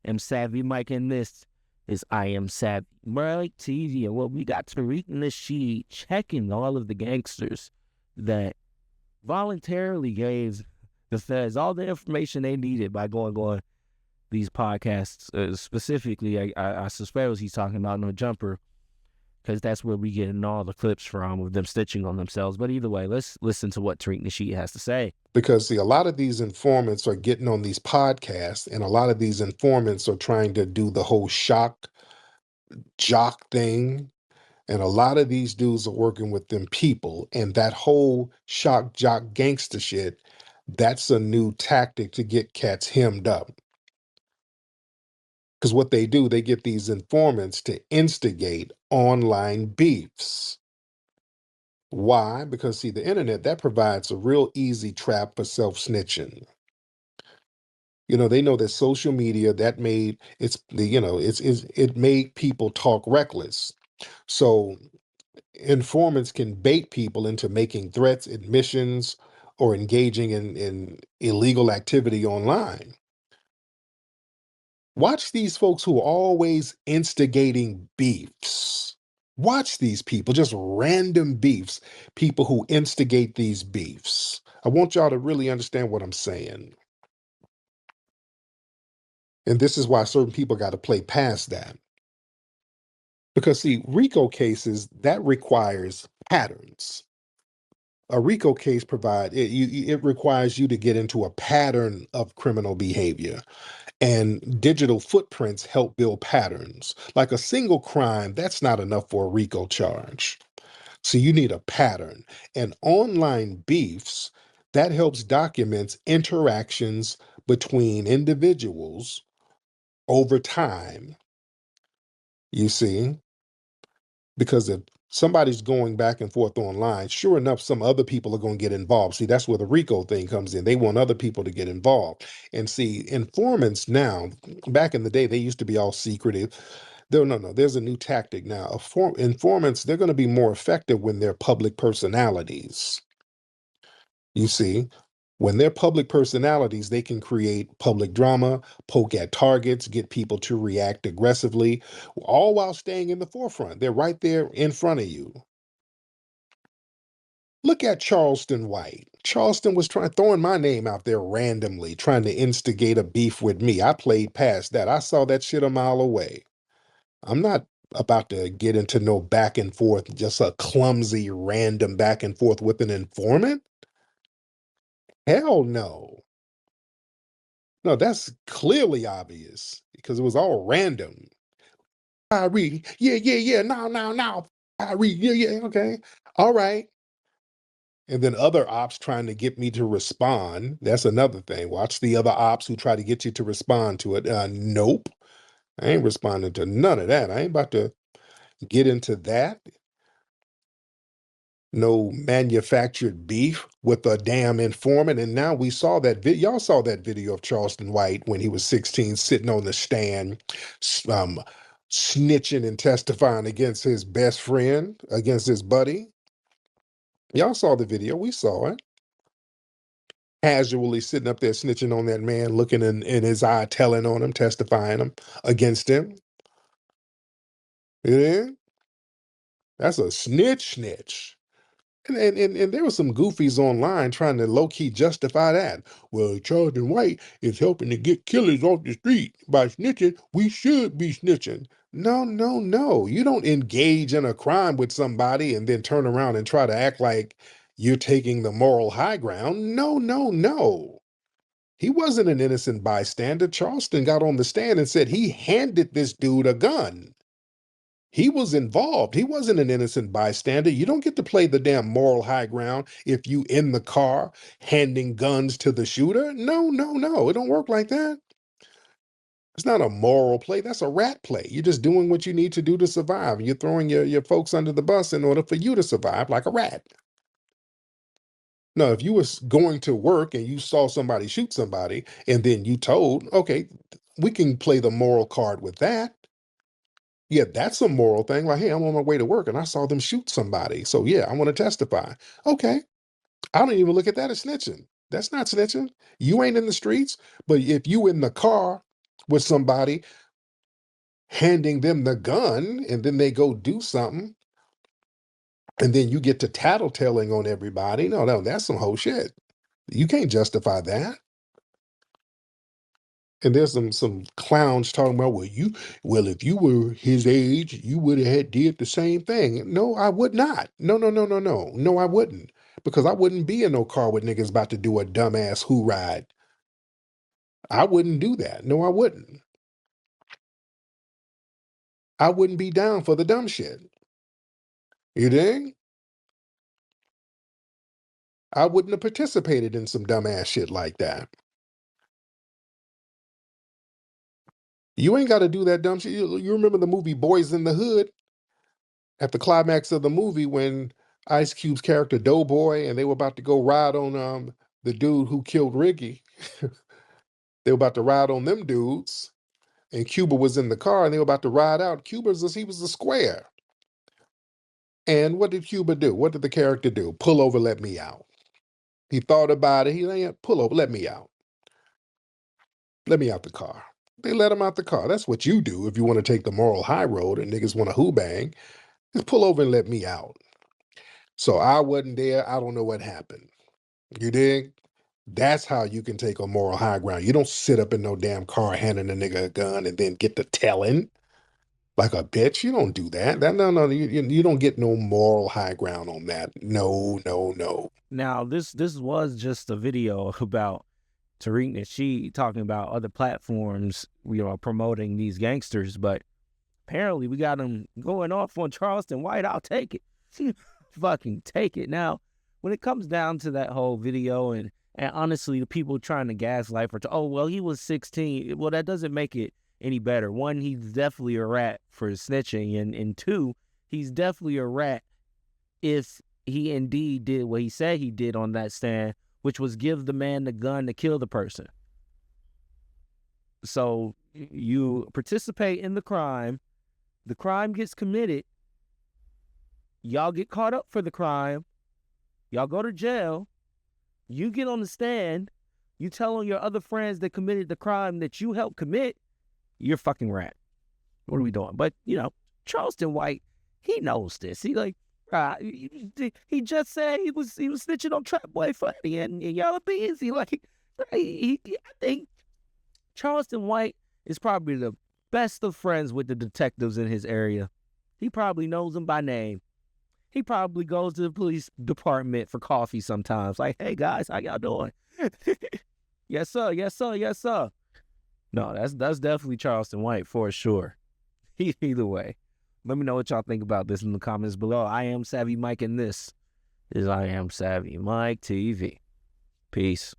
am Savvy Mike, and this is I Am Savvy Mike TV. And what we got Tariq Nasheed checking all of the gangsters that voluntarily gave the feds all the information they needed by going on these podcasts. Specifically, I suspect he's talking about No Jumper, because that's where we getting all the clips from of them stitching on themselves. But either way, let's listen to what Tariq Nasheed has to say. Because see, a lot of these informants are getting on these podcasts, and a lot of these informants are trying to do the whole shock jock thing. And a lot of these dudes are working with them people, and that whole shock jock gangster shit, that's a new tactic to get cats hemmed up. Because what they do, they get these informants to instigate online beefs. Why? Because see, the internet, that provides a real easy trap for self-snitching. They know that social media that made it made people talk reckless. So informants can bait people into making threats, admissions, or engaging in illegal activity online. Watch these folks who are always instigating beefs. Watch these people, just random beefs, people who instigate these beefs. I want y'all to really understand what I'm saying. And this is why certain people got to play past that. Because, see, RICO cases, that requires patterns. A RICO case it requires you to get into a pattern of criminal behavior. And digital footprints help build patterns. Like a single crime, that's not enough for a RICO charge. So you need a pattern. And online beefs, that helps documents interactions between individuals over time. You see, because if somebody's going back and forth online, sure enough, some other people are going to get involved. See, that's where the RICO thing comes in. They want other people to get involved. And see, informants now, back in the day, they used to be all secretive. No, there's a new tactic now. Informants, they're going to be more effective when they're public personalities. You see, when they're public personalities, they can create public drama, poke at targets, get people to react aggressively, all while staying in the forefront. They're right there in front of you. Look at Charleston White. Charleston was throwing my name out there randomly, trying to instigate a beef with me. I played past that. I saw that shit a mile away. I'm not about to get into no back and forth, just a clumsy, random back and forth with an informant. Hell no. No, that's clearly obvious because it was all random. Kyrie, yeah, no. Kyrie, yeah, okay. All right. And then other ops trying to get me to respond. That's another thing. Watch the other ops who try to get you to respond to it. Nope. I ain't responding to none of that. I ain't about to get into that. No manufactured beef with a damn informant. And now we saw that video. Y'all saw that video of Charleston White when he was 16, sitting on the stand, um, snitching and testifying against his best friend, against his buddy. Y'all saw the video. We saw it. Casually sitting up there snitching on that man, looking in his eye, telling on him, testifying him against him. Yeah, that's a snitch. And there were some goofies online trying to low-key justify that. Well, Charleston White is helping to get killers off the street by snitching. We should be snitching. No. You don't engage in a crime with somebody and then turn around and try to act like you're taking the moral high ground. No. He wasn't an innocent bystander. Charleston got on the stand and said he handed this dude a gun. He was involved. He wasn't an innocent bystander. You don't get to play the damn moral high ground if you in the car handing guns to the shooter. No. It don't work like that. It's not a moral play. That's a rat play. You're just doing what you need to do to survive. You're throwing your folks under the bus in order for you to survive like a rat. No, if you was going to work and you saw somebody shoot somebody and then you told, okay, we can play the moral card with that. Yeah, that's a moral thing. Like, hey, I'm on my way to work and I saw them shoot somebody. So yeah, I want to testify. Okay. I don't even look at that as snitching. That's not snitching. You ain't in the streets, but if you in the car with somebody handing them the gun and then they go do something and then you get to tattletaling on everybody. No, no, that's some whole shit. You can't justify that. And there's some clowns talking about, well, if you were his age, you would have had did the same thing. No, I would not. No, no, no, no, no. No, I wouldn't. Because I wouldn't be in no car with niggas about to do a dumbass who ride. I wouldn't do that. No, I wouldn't. I wouldn't be down for the dumb shit. You dig? I wouldn't have participated in some dumbass shit like that. You ain't got to do that dumb shit. You remember the movie Boys in the Hood? At the climax of the movie, when Ice Cube's character Doughboy and they were about to go ride on the dude who killed Ricky, they were about to ride on them dudes, and Cuba was in the car and they were about to ride out. He was a square. And what did Cuba do? What did the character do? Pull over, let me out. He thought about it. He like, pull over, let me out. Let me out the car. They let him out the car. That's what you do if you want to take the moral high road and niggas want to hoo bang. Just pull over and let me out. So I wasn't there. I don't know what happened. You dig? That's how you can take a moral high ground. You don't sit up in no damn car handing a nigga a gun and then get to telling like a bitch. You don't do that. No. You don't get no moral high ground on that. No, no, no. Now, this was just a video about Tariq Nasheed talking about other platforms, promoting these gangsters, but apparently we got him going off on Charleston White. I'll take it. Fucking take it. Now, when it comes down to that whole video and honestly, the people trying to gaslight well, he was 16. Well, that doesn't make it any better. One, he's definitely a rat for snitching. And two, he's definitely a rat if he indeed did what he said he did on that stand, which was give the man the gun to kill the person. So you participate in the crime gets committed, y'all get caught up for the crime, y'all go to jail, you get on the stand, you tell on your other friends that committed the crime that you helped commit, you're fucking rat. What are we doing? But, Charleston White, he knows this. He he just said he was snitching on Trap Boy Funny and y'all are busy. I think Charleston White is probably the best of friends with the detectives in his area. He probably knows them by name. He probably goes to the police department for coffee sometimes. Like, hey guys, how y'all doing? Yes, sir. Yes, sir. Yes, sir. No, that's definitely Charleston White for sure. Either way. Let me know what y'all think about this in the comments below. I am Savvy Mike, and this is I Am Savvy Mike TV. Peace.